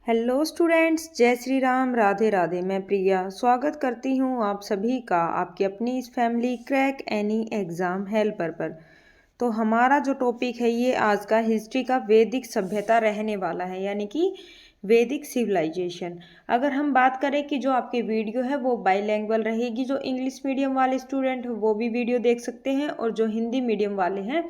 Hello students, जय श्री राम, राधे राधे। मैं प्रिया स्वागत करती हूँ आप सभी का आपकी अपनी इस family crack any exam helper पर। तो हमारा जो टॉपिक है ये आज का हिस्ट्री का वैदिक सभ्यता रहने वाला है, यानी कि वैदिक सिविलाइजेशन। अगर हम बात करें कि जो आपकी वीडियो है वो बाईलैंग्वेज रहेगी, जो इंग्लिश मीडियम वाले स्टूडेंट वो भी वीडियो देख सकते हैं और जो हिंदी मीडियम वाले हैं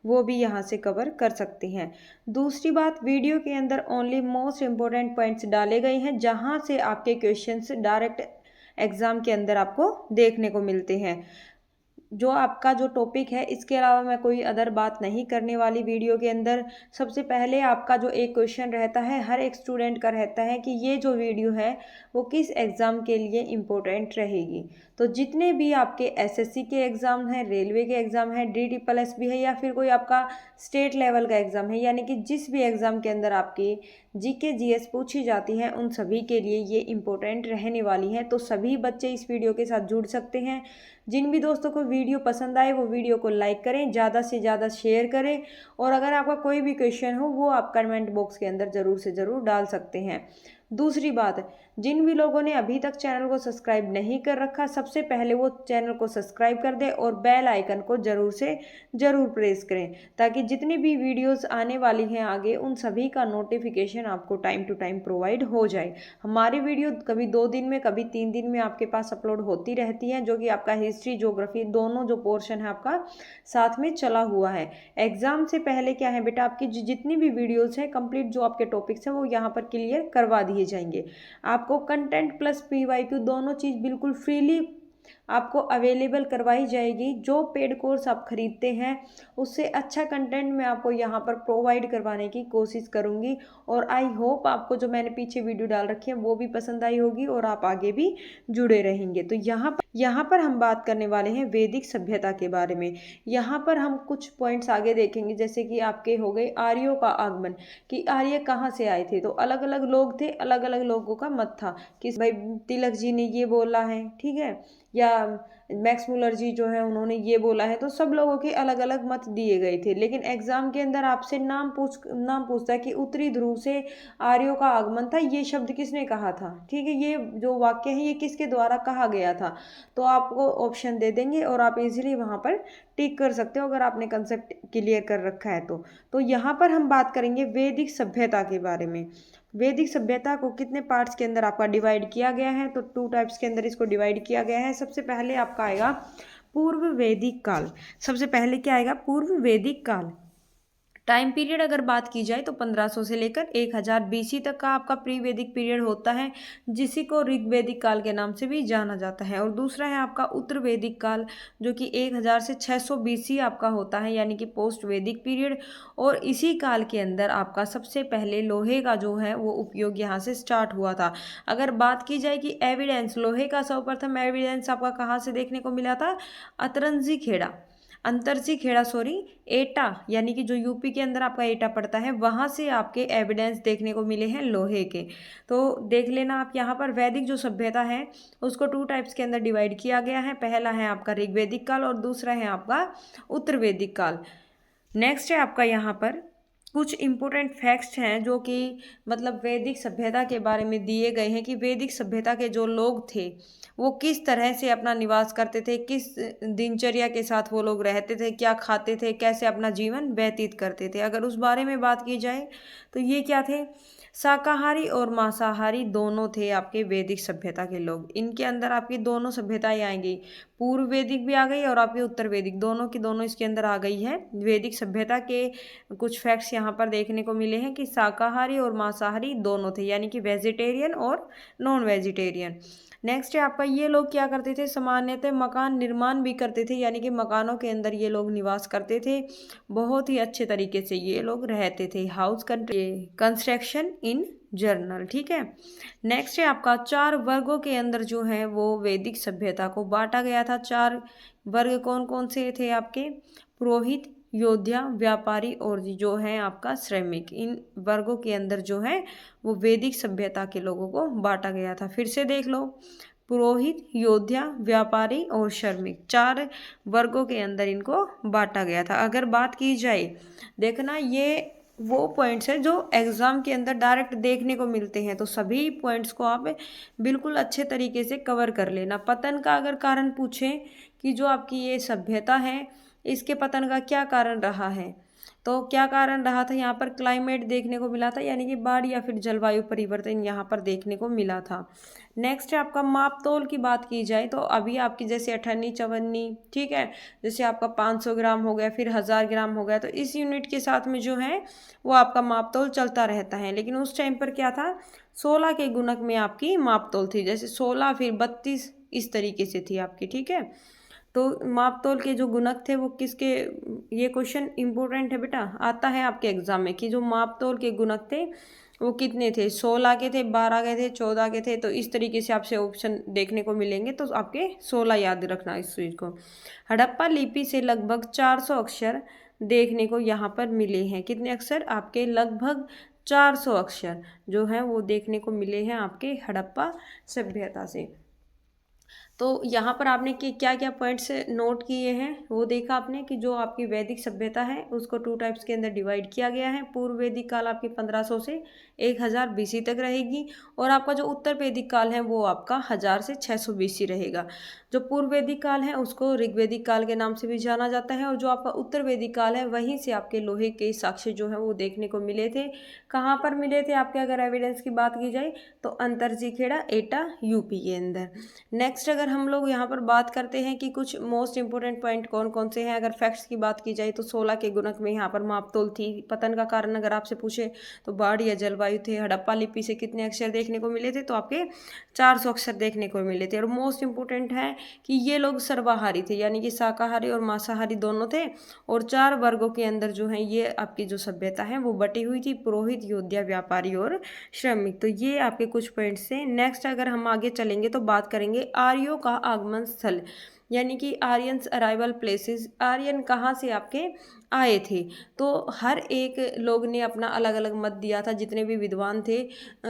वो भी यहाँ से कवर कर सकते हैं। दूसरी बात, वीडियो के अंदर ओनली मोस्ट इम्पोर्टेंट पॉइंट्स डाले गए हैं जहाँ से आपके क्वेश्चंस डायरेक्ट एग्जाम के अंदर आपको देखने को मिलते हैं। जो आपका जो टॉपिक है इसके अलावा मैं कोई अदर बात नहीं करने वाली वीडियो के अंदर। सबसे पहले आपका जो एक क्वेश्चन रहता है, हर एक स्टूडेंट का रहता है कि ये जो वीडियो है वो किस एग्ज़ाम के लिए इम्पोर्टेंट रहेगी। तो जितने भी आपके एसएससी के एग्ज़ाम हैं, रेलवे के एग्ज़ाम हैं, DSSS भी है या फिर कोई आपका स्टेट लेवल का एग्ज़ाम है, यानी कि जिस भी एग्ज़ाम के अंदर आपकी जीके जीएस पूछी जाती है उन सभी के लिए ये इम्पोर्टेंट रहने वाली है। तो सभी बच्चे इस वीडियो के साथ जुड़ सकते हैं। जिन भी दोस्तों को वीडियो पसंद आए वो वीडियो को लाइक करें, ज़्यादा से ज़्यादा शेयर करें और अगर आपका कोई भी क्वेश्चन हो वो आप कमेंट बॉक्स के अंदर ज़रूर से ज़रूर डाल सकते हैं। दूसरी बात, जिन भी लोगों ने अभी तक चैनल को सब्सक्राइब नहीं कर रखा, सबसे पहले वो चैनल को सब्सक्राइब कर दें और बेल आइकन को ज़रूर से ज़रूर प्रेस करें ताकि जितनी भी वीडियोस आने वाली हैं आगे उन सभी का नोटिफिकेशन आपको टाइम टू टाइम प्रोवाइड हो जाए। हमारी वीडियो कभी 2 दिन में कभी 3 दिन में आपके पास अपलोड होती रहती है, जो कि आपका हिस्ट्री ज्योग्राफी दोनों जो पोर्शन है आपका साथ में चला हुआ है। एग्जाम से पहले क्या है बेटा, आपकी जितनी भी वीडियोस हैं कंप्लीट जो आपके टॉपिक्स हैं वो यहाँ पर क्लियर करवा दिए जाएंगे। आपको कंटेंट प्लस PYQ दोनों चीज़ बिल्कुल फ्रीली आपको अवेलेबल करवाई जाएगी। जो पेड कोर्स आप खरीदते हैं उससे अच्छा कंटेंट मैं आपको यहाँ पर प्रोवाइड करवाने की कोशिश करूँगी और आई होप आपको जो मैंने पीछे वीडियो डाल रखी है वो भी पसंद आई होगी और आप आगे भी जुड़े रहेंगे। तो यहाँ पर हम बात करने वाले हैं वैदिक सभ्यता के बारे में। यहाँ पर हम कुछ पॉइंट्स आगे देखेंगे, जैसे कि आपके हो गए आर्यों का आगमन, कि आर्य कहाँ से आए थे। तो अलग अलग लोग थे, अलग अलग लोगों का मत था कि भाई तिलक जी ने ये बोला है, ठीक है, या मैक्स मुलर जी जो है उन्होंने ये बोला है। तो सब लोगों के अलग अलग मत दिए गए थे, लेकिन एग्जाम के अंदर आपसे नाम पूछता है कि उत्तरी ध्रुव से आर्यों का आगमन था, ये शब्द किसने कहा था, ठीक है, ये जो वाक्य है ये किसके द्वारा कहा गया था। तो आपको ऑप्शन दे देंगे और आप इजीली वहाँ पर टिक कर सकते हो अगर आपने कंसेप्ट क्लियर कर रखा है तो यहाँ पर हम बात करेंगे वैदिक सभ्यता के बारे में। वैदिक सभ्यता को कितने पार्ट्स के अंदर आपका डिवाइड किया गया है, तो 2 टाइप्स के अंदर इसको डिवाइड किया गया है। सबसे पहले आपका आएगा पूर्व वैदिक काल। सबसे पहले क्या आएगा, पूर्व वैदिक काल। टाइम पीरियड अगर बात की जाए तो 1500 से लेकर 1000 BC तक का आपका प्री वैदिक पीरियड होता है, जिसी को ऋग वैदिक काल के नाम से भी जाना जाता है। और दूसरा है आपका उत्तर वैदिक काल, जो कि 1000 से 600 BC आपका होता है, यानी कि पोस्ट वैदिक पीरियड। और इसी काल के अंदर आपका सबसे पहले लोहे का जो है वो उपयोग यहाँ से स्टार्ट हुआ था। अगर बात की जाए कि एविडेंस, लोहे का सर्वप्रथम एविडेंस आपका कहाँ से देखने को मिला था, अतरंजी खेड़ा, अंतरसी खेड़ा सॉरी, एटा, यानी कि जो यूपी के अंदर आपका एटा पड़ता है वहां से आपके एविडेंस देखने को मिले हैं लोहे के। तो देख लेना आप यहाँ पर वैदिक जो सभ्यता है उसको 2 टाइप्स के अंदर डिवाइड किया गया है। पहला है आपका ऋग्वैदिक काल और दूसरा है आपका उत्तर वैदिक काल। नेक्स्ट है आपका यहाँ पर कुछ इंपॉर्टेंट फैक्ट्स हैं जो कि मतलब वैदिक सभ्यता के बारे में दिए गए हैं कि वैदिक सभ्यता के जो लोग थे वो किस तरह से अपना निवास करते थे, किस दिनचर्या के साथ वो लोग रहते थे, क्या खाते थे, कैसे अपना जीवन व्यतीत करते थे। अगर उस बारे में बात की जाए तो ये क्या थे, शाकाहारी और मांसाहारी दोनों थे आपके वैदिक सभ्यता के लोग। इनके अंदर आपकी दोनों सभ्यताएं आएंगी, पूर्व वैदिक भी आ गई और आपकी उत्तर वैदिक, दोनों की दोनों इसके अंदर आ गई है। वैदिक सभ्यता के कुछ फैक्ट्स यहाँ पर देखने को मिले हैं कि शाकाहारी और मांसाहारी दोनों थे, यानी कि वेजिटेरियन और नॉन वेजिटेरियन। नेक्स्ट है आपका ये लोग क्या करते थे, सामान्यतः मकान निर्माण भी करते थे, यानी कि मकानों के अंदर ये लोग निवास करते थे। बहुत ही अच्छे तरीके से ये लोग रहते थे। हाउस कंस्ट्रक्शन इन जर्नल, ठीक है। नेक्स्ट है आपका 4 वर्गों के अंदर जो है वो वैदिक सभ्यता को बांटा गया था। 4 वर्ग कौन कौन से थे आपके, पुरोहित, योद्धा, व्यापारी और जो है आपका श्रमिक। इन वर्गों के अंदर जो है वो वैदिक सभ्यता के लोगों को बांटा गया था। फिर से देख लो, पुरोहित, योद्धा, व्यापारी और श्रमिक, 4 वर्गों के अंदर इनको बांटा गया था। अगर बात की जाए, देखना ये वो पॉइंट्स हैं जो एग्ज़ाम के अंदर डायरेक्ट देखने को मिलते हैं, तो सभी पॉइंट्स को आप बिल्कुल अच्छे तरीके से कवर कर लेना। पतन का अगर कारण पूछें कि जो आपकी ये सभ्यता है, इसके पतन का क्या कारण रहा है, तो क्या कारण रहा था, यहाँ पर क्लाइमेट देखने को मिला था, यानी कि बाढ़ या फिर जलवायु परिवर्तन यहाँ पर देखने को मिला था। नेक्स्ट है आपका मापतोल की बात की जाए तो अभी आपकी जैसे अठन्नी चवन्नी, ठीक है, जैसे आपका 500 ग्राम हो गया, फिर 1000 ग्राम हो गया, तो इस यूनिट के साथ में जो है वो आपका मापतोल चलता रहता है। लेकिन उस टाइम पर क्या था, 16 के गुणक में आपकी मापतोल थी, जैसे 16 फिर 32 इस तरीके से थी आपकी, ठीक है। तो मापतोल के जो गुणक थे वो किसके, ये क्वेश्चन इंपॉर्टेंट है बेटा, आता है आपके एग्जाम में कि जो मापतोल के गुणक थे वो कितने थे, 16 के थे, 12 के थे, 14 के थे। तो इस तरीके से आपसे ऑप्शन देखने को मिलेंगे, तो आपके 16 याद रखना इस चीज़ को। हड़प्पा लिपि से लगभग 400 अक्षर देखने को यहाँ पर मिले हैं। कितने अक्षर आपके, लगभग 400 अक्षर जो हैं वो देखने को मिले हैं आपके हड़प्पा सभ्यता से। तो यहाँ पर आपने कि क्या क्या पॉइंट्स नोट किए हैं वो देखा आपने कि जो आपकी वैदिक सभ्यता है उसको 2 टाइप्स के अंदर डिवाइड किया गया है। पूर्व वैदिक काल आपकी 1500 से 1000 BC तक रहेगी, और आपका जो उत्तर वैदिक काल है वो आपका 1000 से 600 BC रहेगा। जो पूर्व वैदिक काल है उसको ऋग्वैदिक काल के नाम से भी जाना जाता है, और जो आपका उत्तर वैदिक काल है वहीं से आपके लोहे के साक्ष्य जो है वो देखने को मिले थे। कहाँ पर मिले थे आपके, अगर एविडेंस की बात की जाए तो अंतरजी खेड़ा, एटा, यूपी के अंदर। नेक्स्ट अगर हम लोग यहाँ पर बात करते हैं कि कुछ मोस्ट इंपोर्टेंट पॉइंट कौन कौन से हैं, अगर फैक्ट्स की बात की जाए तो 16 के गुणक में यहाँ पर मापतोल थी। पतन का कारण अगर आपसे पूछे तो बाढ़ या जलवायु थे। हड़प्पा लिपि से कितने अक्षर देखने को मिले थे, तो आपके 400 अक्षर देखने को मिले थे। और मोस्ट इंपोर्टेंट है कि ये लोग सर्वाहारी थे, यानी कि शाकाहारी और मांसाहारी दोनों थे, और 4 वर्गों के अंदर जो है ये आपकी जो सभ्यता है वो बटी हुई थी, पुरोहित, योद्धा, व्यापारी और श्रमिक। तो ये आपके कुछ पॉइंट्स थे। नेक्स्ट अगर हम आगे चलेंगे तो बात करेंगे आर्यों का आगमन स्थल, यानी कि आर्यंस अराइवल प्लेसेस। आर्यन कहाँ से आपके आए थे, तो हर एक लोग ने अपना अलग अलग मत दिया था, जितने भी विद्वान थे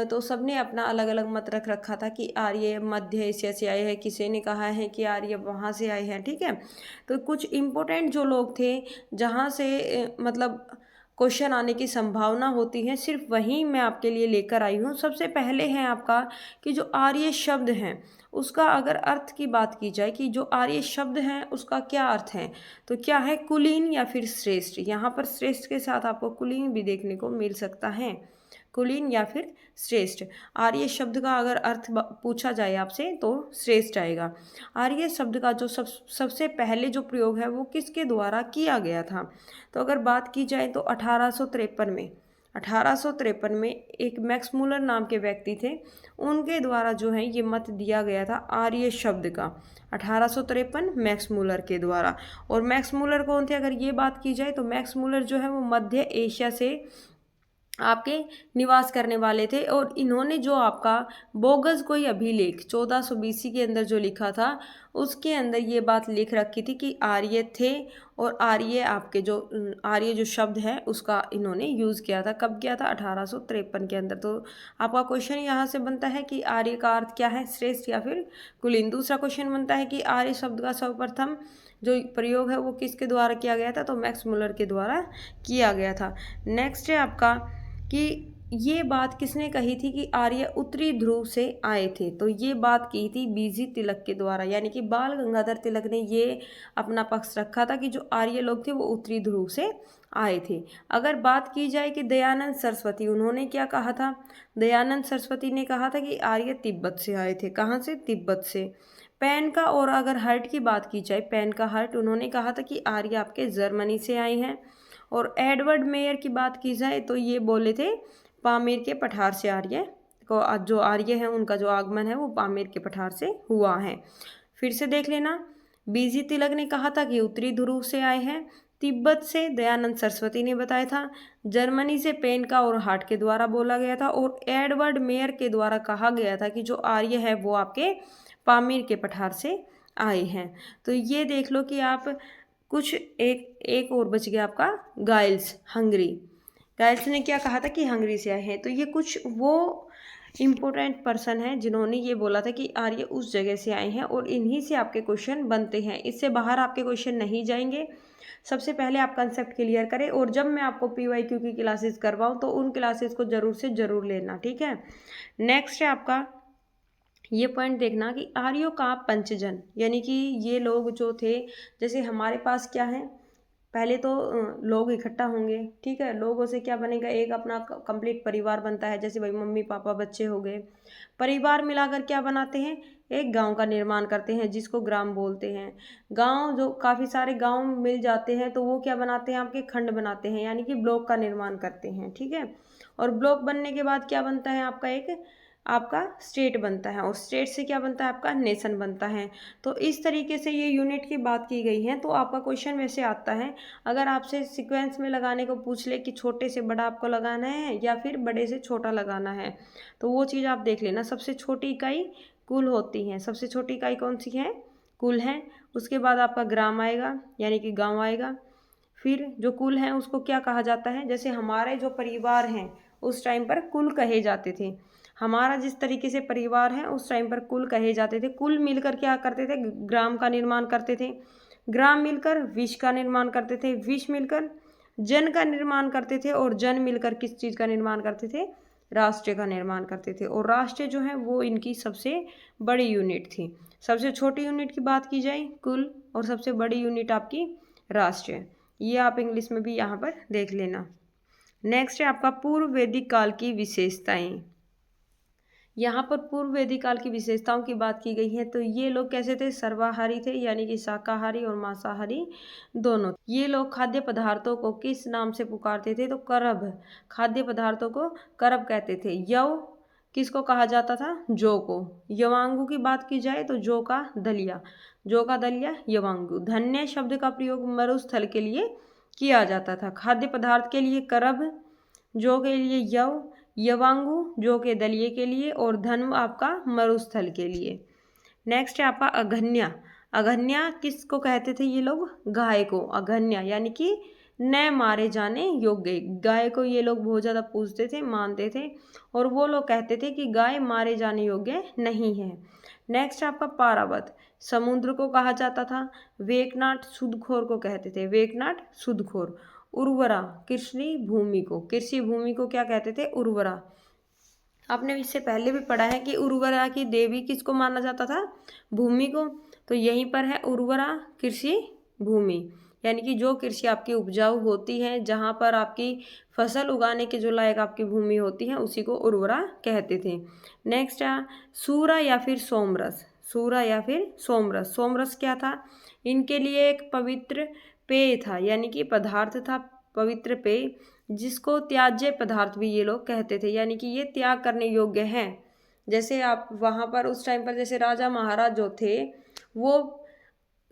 तो सबने अपना अलग अलग मत रख रखा था कि आर्य मध्य एशिया से आए हैं, किसी ने कहा है कि आर्य वहाँ से आए हैं, ठीक है। तो कुछ इम्पोर्टेंट जो लोग थे जहाँ से मतलब क्वेश्चन आने की संभावना होती है, सिर्फ वहीं मैं आपके लिए लेकर आई हूँ। सबसे पहले है आपका कि जो आर्य शब्द हैं उसका अगर अर्थ की बात की जाए कि जो आर्य शब्द हैं उसका क्या अर्थ है, तो क्या है, कुलीन या फिर श्रेष्ठ। यहाँ पर श्रेष्ठ के साथ आपको कुलीन भी देखने को मिल सकता है, कुलीन या फिर श्रेष्ठ। आर्य शब्द का अगर अर्थ पूछा जाए आपसे तो श्रेष्ठ आएगा। आर्य शब्द का जो सबसे पहले जो प्रयोग है वो किसके द्वारा किया गया था, तो अगर बात की जाए तो 1853 में एक मैक्स मूलर नाम के व्यक्ति थे, उनके द्वारा जो है ये मत दिया गया था आर्य शब्द का। 1853 मैक्स मूलर के द्वारा। और मैक्स मूलर कौन थे, अगर ये बात की जाए तो मैक्स मूलर जो है वो मध्य एशिया से आपके निवास करने वाले थे, और इन्होंने जो आपका बोगस कोई अभिलेख 1400 BC के अंदर जो लिखा था उसके अंदर ये बात लिख रखी थी कि आर्य थे, और आर्य आपके जो आर्य जो शब्द है उसका इन्होंने यूज़ किया था। कब किया था, 1853 के अंदर। तो आपका क्वेश्चन यहाँ से बनता है कि आर्य का अर्थ क्या है, श्रेष्ठ या फिर कुलीन। दूसरा क्वेश्चन बनता है कि आर्य शब्द का सर्वप्रथम जो प्रयोग है वो किसके द्वारा किया गया था, तो मैक्स मूलर के द्वारा किया गया था। नेक्स्ट है आपका कि ये बात किसने कही थी कि आर्य उत्तरी ध्रुव से आए थे, तो ये बात की थी बीजी तिलक के द्वारा, यानी कि बाल गंगाधर तिलक ने ये अपना पक्ष रखा था कि जो आर्य लोग थे वो उत्तरी ध्रुव से आए थे। अगर बात की जाए कि दयानंद सरस्वती, उन्होंने क्या कहा था, दयानंद सरस्वती ने कहा था कि आर्य तिब्बत से आए थे। कहाँ से, तिब्बत से। पेन का और अगर हर्ट की बात की जाए, पेन का हर्ट, उन्होंने कहा था कि आर्य आपके जर्मनी से आए हैं। और एडवर्ड मेयर की बात की जाए तो ये बोले थे पामीर के पठार से आर्य को, जो आर्य है उनका जो आगमन है वो पामीर के पठार से हुआ है। फिर से देख लेना, बीजी तिलक ने कहा था कि उत्तरी ध्रुव से आए हैं। तिब्बत से दयानंद सरस्वती ने बताया था। जर्मनी से पेन का और हार्ट के द्वारा बोला गया था। और एडवर्ड मेयर के द्वारा कहा गया था कि जो आर्य है वो आपके पामीर के पठार से आए हैं। तो ये देख लो कि आप कुछ एक और बच गया आपका, गाइल्स, हंगरी। गाइल्स ने क्या कहा था कि हंगरी से आए हैं। तो ये कुछ वो इम्पोर्टेंट पर्सन है जिन्होंने ये बोला था कि आर्य उस जगह से आए हैं, और इन्हीं से आपके क्वेश्चन बनते हैं, इससे बाहर आपके क्वेश्चन नहीं जाएंगे। सबसे पहले आप कंसेप्ट क्लियर करें, और जब मैं आपको PYQ की क्लासेस करवाऊँ तो उन क्लासेस को ज़रूर से ज़रूर लेना, ठीक है। नेक्स्ट है आपका ये पॉइंट देखना कि आर्यों का पंचजन, यानी कि ये लोग जो थे, जैसे हमारे पास क्या है, पहले तो लोग इकट्ठा होंगे, ठीक है। लोगों से क्या बनेगा, एक अपना कंप्लीट परिवार बनता है, जैसे भाई मम्मी पापा बच्चे हो गए। परिवार मिलाकर क्या बनाते हैं, एक गांव का निर्माण करते हैं, जिसको ग्राम बोलते हैं। गांव जो काफ़ी सारे गांव मिल जाते हैं तो वो क्या बनाते हैं, आपके खंड बनाते हैं, यानी कि ब्लॉक का निर्माण करते हैं, ठीक है। और ब्लॉक बनने के बाद क्या बनता है, आपका एक आपका स्टेट बनता है, और स्टेट से क्या बनता है, आपका नेशन बनता है। तो इस तरीके से ये यूनिट की बात की गई है। तो आपका क्वेश्चन वैसे आता है, अगर आपसे सीक्वेंस में लगाने को पूछ ले कि छोटे से बड़ा आपको लगाना है या फिर बड़े से छोटा लगाना है, तो वो चीज़ आप देख लेना। सबसे छोटी इकाई कुल होती है, सबसे छोटी इकाई कौन सी है, कुल है। उसके बाद आपका ग्राम आएगा, यानी कि गांव आएगा। फिर जो कुल है उसको क्या कहा जाता है, जैसे हमारे जो परिवार हैं उस टाइम पर कुल कहे जाते थे। हमारा जिस तरीके से परिवार है उस टाइम पर कुल कहे जाते थे। कुल मिलकर क्या करते थे, ग्राम का निर्माण करते थे। ग्राम मिलकर विश्व का निर्माण करते थे। विश्व मिलकर जन का निर्माण करते थे, और जन मिलकर किस चीज़ का निर्माण करते थे, राष्ट्र का निर्माण करते थे। और राष्ट्र जो है वो इनकी सबसे बड़ी यूनिट थी। सबसे छोटी यूनिट की बात की जाए कुल, और सबसे बड़ी यूनिट आपकी राष्ट्र है। ये आप इंग्लिश में भी यहाँ पर देख लेना। नेक्स्ट है आपका पूर्व वैदिक काल की विशेषताएं। यहाँ पर पूर्व वैदिक काल की विशेषताओं की बात की गई है। तो ये लोग कैसे थे, सर्वाहारी थे, यानी कि शाकाहारी और मांसाहारी दोनों। ये लोग खाद्य पदार्थों को किस नाम से पुकारते थे, तो करब, खाद्य पदार्थों को करब कहते थे। यव किसको कहा जाता था, जौ को। यवांगु की बात की जाए तो जौ का दलिया, जौ का दलिया यवांगु। धन्य शब्द का प्रयोग मरुस्थल के लिए किया जाता था। खाद्य पदार्थ के लिए करब, जौ के लिए यव, यवांगु जौ के दलिये के लिए, और धन्व आपका मरुस्थल के लिए। नेक्स्ट है आपका अघन्या। अघन्या किसको कहते थे ये लोग, गाय को। अघन्या यानी कि न मारे जाने योग्य। गाय को ये लोग बहुत ज़्यादा पूजते थे, मानते थे, और वो लोग कहते थे कि गाय मारे जाने योग्य नहीं है। नेक्स्ट आपका पारावत, समुद्र को कहा जाता था। वेकनाट सूदखोर को कहते थे, वेकनाट सूदखोर। उर्वरा कृषि भूमि को, कृषि भूमि को क्या कहते थे, उर्वरा। आपने इससे पहले भी पढ़ा है कि उर्वरा की देवी किसको माना जाता था, भूमि को। तो यहीं पर है उर्वरा कृषि भूमि, यानी कि जो कृषि आपकी उपजाऊ होती है, जहाँ पर आपकी फसल उगाने के जो लायक आपकी भूमि होती है, उसी को उर्वरा कहते थे। नेक्स्ट है सूरा या फिर सोमरस। सूरा या फिर सोमरस। सोमरस क्या था, इनके लिए एक पवित्र पेय था, यानी कि पदार्थ था, पवित्र पेय, जिसको त्याज्य पदार्थ भी ये लोग कहते थे, यानी कि ये त्याग करने योग्य हैं। जैसे आप वहाँ पर उस टाइम पर जैसे राजा महाराज जो थे वो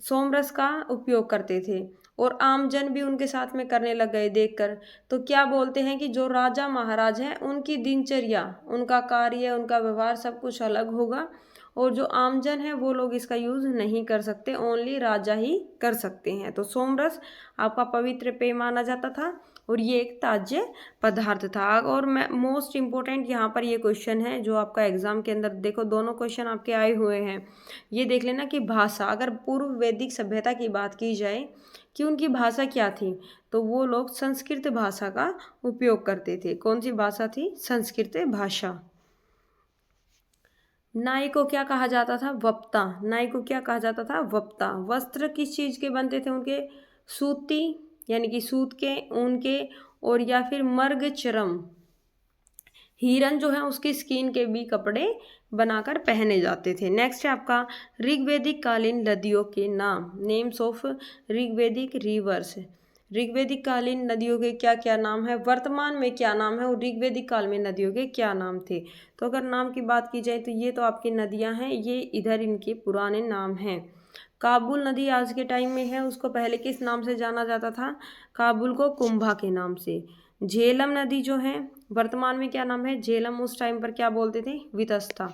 सोमरस का उपयोग करते थे, और आमजन भी उनके साथ में करने लग गए देखकर। तो क्या बोलते हैं कि जो राजा महाराज हैं उनकी दिनचर्या, उनका कार्य, उनका व्यवहार सब कुछ अलग होगा, और जो आमजन है वो लोग इसका यूज़ नहीं कर सकते, ओनली राजा ही कर सकते हैं। तो सोमरस आपका पवित्र पेय माना जाता था, और ये एक ताज्य पदार्थ था। और मैं मोस्ट इम्पोर्टेंट यहाँ पर ये क्वेश्चन है जो आपका एग्जाम के अंदर, देखो दोनों क्वेश्चन आपके आए हुए हैं। ये देख लेना कि भाषा, अगर पूर्व वैदिक सभ्यता की बात की जाए कि उनकी भाषा क्या थी, तो वो लोग संस्कृत भाषा का उपयोग करते थे। कौन सी भाषा थी, संस्कृत भाषा। नाई को क्या कहा जाता था, वप्ता। नाई को क्या कहा जाता था, वप्ता। वस्त्र किस चीज़ के बनते थे उनके, सूती, यानी कि सूत के, ऊन के, और या फिर मर्ग चरम, हिरन जो है उसकी स्किन के भी कपड़े बनाकर पहने जाते थे। नेक्स्ट है आपका ऋग्वैदिक कालीन नदियों के नाम, नेम्स ऑफ ऋग्वैदिक रिवर्स। ऋग्वैदिक कालीन नदियों के क्या क्या नाम है, वर्तमान में क्या नाम है, और ऋग्वैदिक काल में नदियों के क्या नाम थे। तो अगर नाम की बात की जाए तो ये तो आपकी नदियां हैं, ये इधर इनके पुराने नाम हैं। काबुल नदी आज के टाइम में है, उसको पहले किस नाम से जाना जाता था, काबुल को कुंभा के नाम से। झेलम नदी जो है वर्तमान में क्या नाम है, झेलम उस टाइम पर क्या बोलते थे, वितस्ता।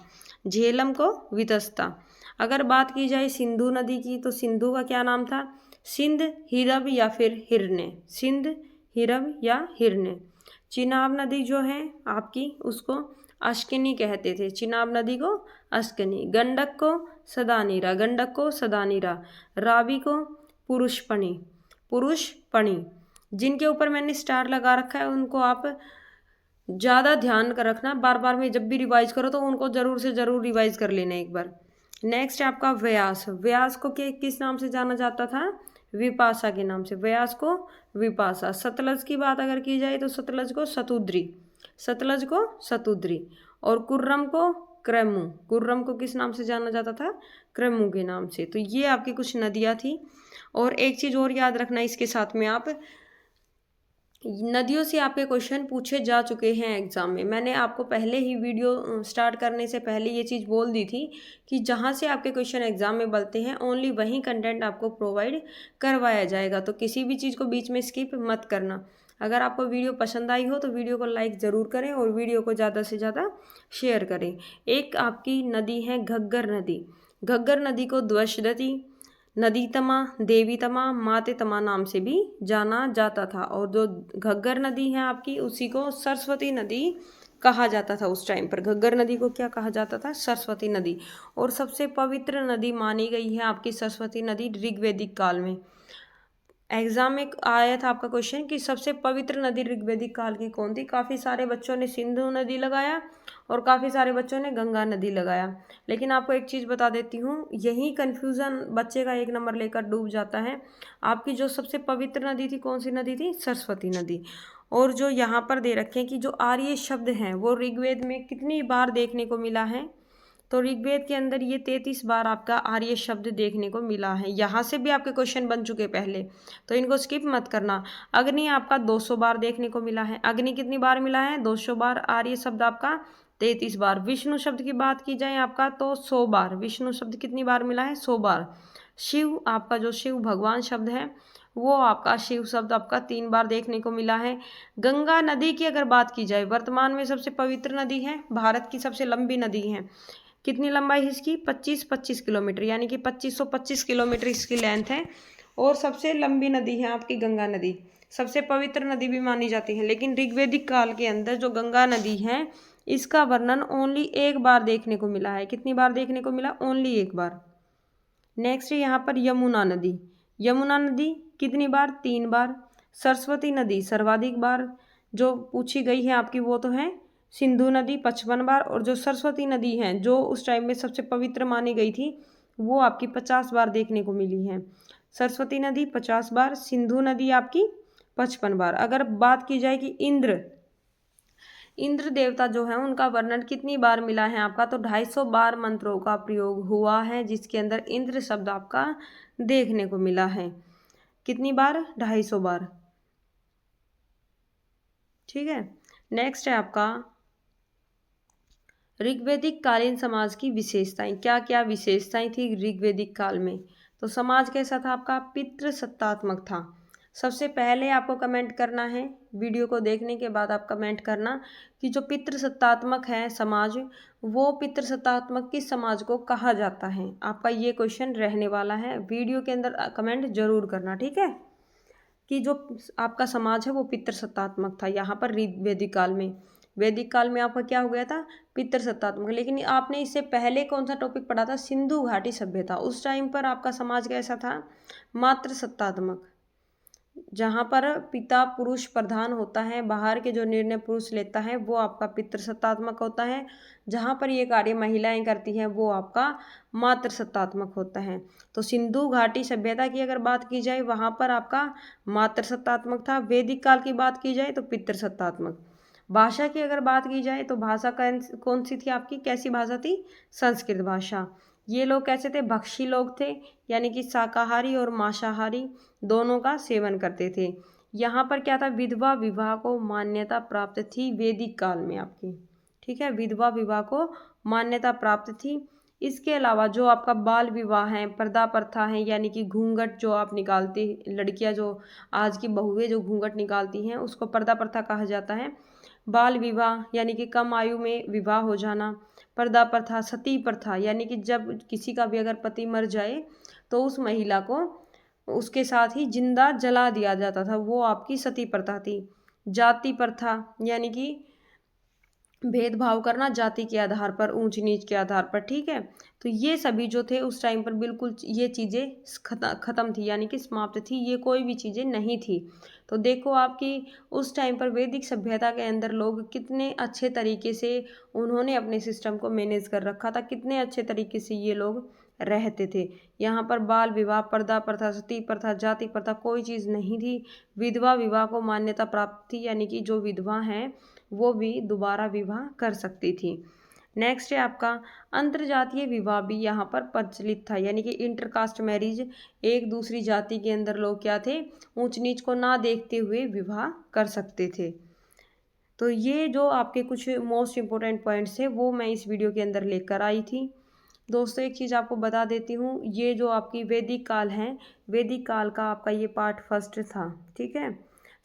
झेलम को वितस्ता। अगर बात की जाए सिंधु नदी की, तो सिंधु का क्या नाम था, सिंध, हिरब या फिर हिरने। सिंध, हिरब या हिरने। चिनाब नदी जो है आपकी, उसको अश्किनी कहते थे, चिनाब नदी को अश्किनी। गंडक को सदानीरा, गंडक को सदानीरा। रावी को पुरुषपणी, पुरुष पणी। जिनके ऊपर मैंने स्टार लगा रखा है उनको आप ज़्यादा ध्यान कर रखना, बार बार में जब भी रिवाइज करो तो उनको ज़रूर से ज़रूर रिवाइज कर लेना एक बार। नेक्स्ट है आपका व्यास। व्यास को किस नाम से जाना जाता था? विपाशा के नाम से। व्यास को विपाशा। सतलज की बात अगर की जाए तो सतलज को सतुद्री, सतलज को सतुद्री। और कुर्रम को क्रैमू। कुर्रम को किस नाम से जाना जाता था? क्रैमू के नाम से। तो ये आपकी कुछ नदियाँ थी। और एक चीज़ और याद रखना इसके साथ में, आप नदियों से आपके क्वेश्चन पूछे जा चुके हैं एग्जाम में। मैंने आपको पहले ही वीडियो स्टार्ट करने से पहले ये चीज़ बोल दी थी कि जहाँ से आपके क्वेश्चन एग्जाम में बनते हैं ओनली वही कंटेंट आपको प्रोवाइड करवाया जाएगा। तो किसी भी चीज़ को बीच में स्किप मत करना। अगर आपको वीडियो पसंद आई हो तो वीडियो को लाइक ज़रूर करें और वीडियो को ज़्यादा से ज़्यादा शेयर करें। एक आपकी नदी है घग्गर नदी। घग्गर नदी को द्वशदती, नदीतमा, देवीतमा, मातेतमा नाम से भी जाना जाता था। और जो घग्गर नदी है आपकी उसी को सरस्वती नदी कहा जाता था उस टाइम पर। घग्गर नदी को क्या कहा जाता था? सरस्वती नदी। और सबसे पवित्र नदी मानी गई है आपकी सरस्वती नदी ऋग्वैदिक काल में। एग्जाम में आया था आपका क्वेश्चन कि सबसे पवित्र नदी ऋग्वैदिक काल की कौन थी? काफ़ी सारे बच्चों ने सिंधु नदी लगाया और काफ़ी सारे बच्चों ने गंगा नदी लगाया। लेकिन आपको एक चीज़ बता देती हूँ, यही कन्फ्यूज़न बच्चे का 1 नंबर लेकर डूब जाता है। आपकी जो सबसे पवित्र नदी थी कौन सी नदी थी? सरस्वती नदी। और जो यहाँ पर दे रखे हैं कि जो आर्य शब्द हैं वो ऋग्वेद में कितनी बार देखने को मिला है? तो ऋग्वेद के अंदर ये 33 बार आपका आर्य शब्द देखने को मिला है। यहाँ से भी आपके क्वेश्चन बन चुके पहले, तो इनको स्किप मत करना। अग्नि आपका 200 बार देखने को मिला है। अग्नि कितनी बार मिला है? 200 बार। आर्य शब्द आपका 33 बार। विष्णु शब्द की बात की जाए आपका तो 100 बार। विष्णु शब्द कितनी बार मिला है? 100 बार। शिव आपका जो शिव भगवान शब्द है वो आपका शिव शब्द आपका 3 बार देखने को मिला है। गंगा नदी की अगर बात की जाए वर्तमान में सबसे पवित्र नदी है, भारत की सबसे लंबी नदी है। कितनी लंबाई है इसकी? 25 किलोमीटर, यानी कि 2525 किलोमीटर इसकी लेंथ है। और सबसे लंबी नदी है आपकी गंगा नदी। सबसे पवित्र नदी भी मानी जाती है। लेकिन ऋग्वैदिक काल के अंदर जो गंगा नदी है इसका वर्णन ओनली 1 बार देखने को मिला है। कितनी बार देखने को मिला? ओनली 1 बार। नेक्स्ट है यहाँ पर यमुना नदी। यमुना नदी कितनी बार? 3 बार। सरस्वती नदी सर्वाधिक बार जो पूछी गई है आपकी वो तो है सिंधु नदी 55 बार। और जो सरस्वती नदी है जो उस टाइम में सबसे पवित्र मानी गई थी वो आपकी 50 बार देखने को मिली है। सरस्वती नदी 50 बार, सिंधु नदी आपकी 55 बार। अगर बात की जाए कि इंद्र देवता जो है उनका वर्णन कितनी बार मिला है आपका? तो 250 बार मंत्रों का प्रयोग हुआ है जिसके अंदर इंद्र शब्द आपका देखने को मिला है। कितनी बार? 250 बार। ठीक है। नेक्स्ट है आपका ऋग्वैदिक कालीन समाज की विशेषताएं। क्या क्या विशेषताएं थी ऋग्वैदिक काल में? तो समाज कैसा था आपका? पितृसत्तात्मक था। सबसे पहले आपको कमेंट करना है, वीडियो को देखने के बाद आप कमेंट करना कि जो पितृसत्तात्मक है समाज वो पितृसत्तात्मक किस समाज को कहा जाता है। आपका ये क्वेश्चन रहने वाला है, वीडियो के अंदर कमेंट जरूर करना, ठीक है, कि जो आपका समाज है वो पितृसत्तात्मक था यहाँ पर वैदिक काल में। वैदिक काल में आपका क्या हो गया था? पितृसत्तात्मक। लेकिन आपने इससे पहले कौन सा टॉपिक पढ़ा था? सिंधु घाटी सभ्यता। उस टाइम पर आपका समाज कैसा था? मातृसत्तात्मक, जहाँ पर पिता पुरुष प्रधान होता है, बाहर के जो निर्णय पुरुष लेता है वो आपका पितृसत्तात्मक होता है। जहाँ पर ये कार्य महिलाएं करती हैं वो आपका मातृसत्तात्मक होता है। तो सिंधु घाटी सभ्यता की अगर बात की जाए वहाँ पर आपका मातृसत्तात्मक था। वैदिक काल की बात की जाए तो पितृसत्तात्मक। भाषा की अगर बात की जाए तो भाषा कौन सी थी आपकी? कैसी भाषा थी? संस्कृत भाषा। ये लोग कैसे थे? भक्षी लोग थे, यानी कि शाकाहारी और मांसाहारी दोनों का सेवन करते थे। यहाँ पर क्या था? विधवा विवाह को मान्यता प्राप्त थी वैदिक काल में आपकी। ठीक है, विधवा विवाह को मान्यता प्राप्त थी। इसके अलावा जो आपका बाल विवाह है, पर्दा प्रथा है, यानी कि घूंघट जो आप निकालती लड़कियां, जो आज की बहुएं जो घूंघट निकालती हैं उसको पर्दा प्रथा कहा जाता है। बाल विवाह यानी कि कम आयु में विवाह हो जाना। पर्दा प्रथा, सती प्रथा, यानी कि जब किसी का भी अगर पति मर जाए तो उस महिला को उसके साथ ही जिंदा जला दिया जाता था, वो आपकी सती प्रथा थी। जाति प्रथा, यानी कि भेदभाव करना जाति के आधार पर, ऊंच नीच के आधार पर, ठीक है। तो ये सभी जो थे उस टाइम पर बिल्कुल ये चीज़ें ख़त्म थी, यानी कि समाप्त थी, ये कोई भी चीज़ें नहीं थी। तो देखो आपकी उस टाइम पर वैदिक सभ्यता के अंदर लोग कितने अच्छे तरीके से उन्होंने अपने सिस्टम को मैनेज कर रखा था, कितने अच्छे तरीके से ये लोग रहते थे। यहाँ पर बाल विवाह, पर्दा प्रथा, सती प्रथा, जाति प्रथा कोई चीज़ नहीं थी। विधवा विवाह को मान्यता प्राप्त थी, यानी कि जो विधवा हैं वो भी दोबारा विवाह कर सकती थी। नेक्स्ट है आपका अंतरजातीय विवाह भी यहाँ पर प्रचलित था, यानी कि इंटरकास्ट मैरिज, एक दूसरी जाति के अंदर लोग क्या थे, ऊंच नीच को ना देखते हुए विवाह कर सकते थे। तो ये जो आपके कुछ मोस्ट इम्पोर्टेंट पॉइंट्स थे वो मैं इस वीडियो के अंदर लेकर आई थी। दोस्तों एक चीज़ आपको बता देती हूँ, ये जो आपकी वैदिक काल है, वैदिक काल का आपका ये पार्ट फर्स्ट था, ठीक है।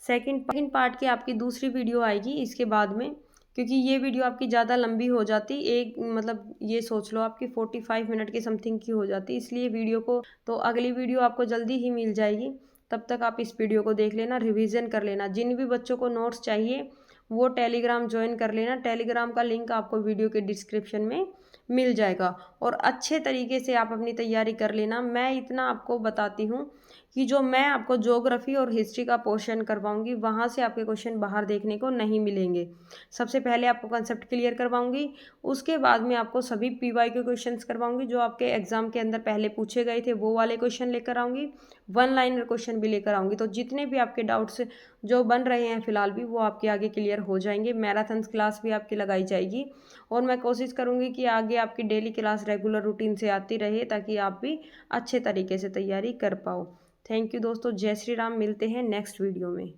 सेकंड पार्ट की आपकी दूसरी वीडियो आएगी इसके बाद में, क्योंकि ये वीडियो आपकी ज़्यादा लंबी हो जाती, एक मतलब ये सोच लो आपकी 45 मिनट के समथिंग की हो जाती, इसलिए वीडियो को, तो अगली वीडियो आपको जल्दी ही मिल जाएगी। तब तक आप इस वीडियो को देख लेना, रिवीजन कर लेना। जिन भी बच्चों को नोट्स चाहिए वो टेलीग्राम ज्वाइन कर लेना, टेलीग्राम का लिंक आपको वीडियो के डिस्क्रिप्शन में मिल जाएगा। और अच्छे तरीके से आप अपनी तैयारी कर लेना। मैं इतना आपको बताती हूँ कि जो मैं आपको ज्योग्राफी और हिस्ट्री का पोर्शन करवाऊंगी वहाँ से आपके क्वेश्चन बाहर देखने को नहीं मिलेंगे। सबसे पहले आपको कंसेप्ट क्लियर करवाऊंगी, उसके बाद में आपको सभी पीवाई के क्वेश्चंस करवाऊंगी जो आपके एग्जाम के अंदर पहले पूछे गए थे, वो वाले क्वेश्चन लेकर आऊंगी, वन लाइनर क्वेश्चन भी लेकर आऊंगी। तो जितने भी आपके डाउट्स जो बन रहे हैं फिलहाल भी, वो आपके आगे क्लियर हो जाएंगे। मैराथन क्लास भी आपकी लगाई जाएगी और मैं कोशिश करूंगी कि आगे आपकी डेली क्लास रेगुलर रूटीन से आती रहे, ताकि आप भी अच्छे तरीके से तैयारी कर पाओ। थैंक यू दोस्तों, जय श्री राम। मिलते हैं नेक्स्ट वीडियो में।